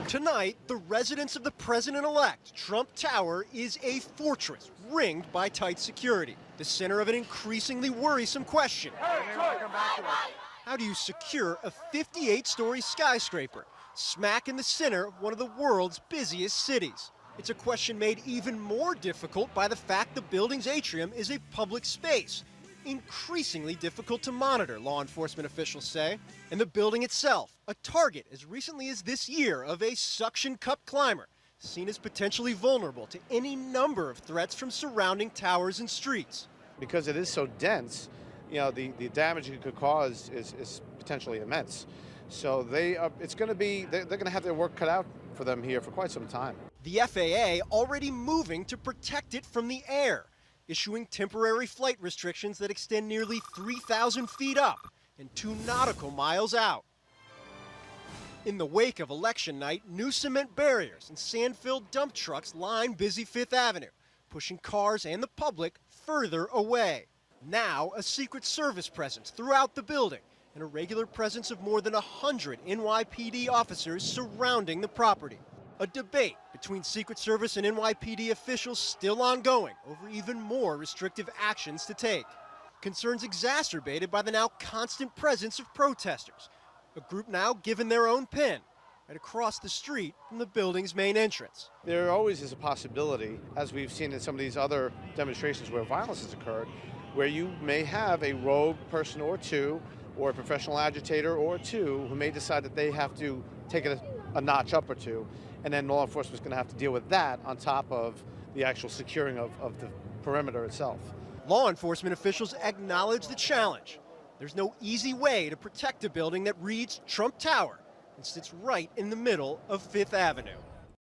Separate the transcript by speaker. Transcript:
Speaker 1: Tonight, the residence of the president-elect, Trump Tower, is a fortress ringed by tight security, the center of an increasingly worrisome question. How do you secure a 58-story skyscraper, smack in the center of one of the world's busiest cities? It's a question made even more difficult by the fact the building's atrium is a public space, increasingly difficult to monitor, law enforcement officials say. And the building itself, a target as recently as this year of a suction cup climber, seen as potentially vulnerable to any number of threats from surrounding towers and streets.
Speaker 2: Because it is so dense, the damage it could cause is potentially immense. So they're going to have their work cut out for them here for quite some time.
Speaker 1: The FAA already moving to protect it from the air, issuing temporary flight restrictions that extend nearly 3,000 feet up and 2 nautical miles out. In the wake of election night, new cement barriers and sand-filled dump trucks line busy Fifth Avenue, pushing cars and the public further away. Now, a Secret Service presence throughout the building and a regular presence of more than 100 NYPD officers surrounding the property. A debate between Secret Service and NYPD officials still ongoing over even more restrictive actions to take. Concerns exacerbated by the now constant presence of protesters, a group now given their own pin right across the street from the building's main entrance.
Speaker 2: There always is a possibility, as we've seen in some of these other demonstrations where violence has occurred, where you may have a rogue person or two, or a professional agitator or two, who may decide that they have to take it a notch up or two, and then law enforcement is going to have to deal with that on top of the actual securing of the perimeter itself.
Speaker 1: Law enforcement officials acknowledge the challenge. There's no easy way to protect a building that reads Trump Tower and sits right in the middle of Fifth Avenue.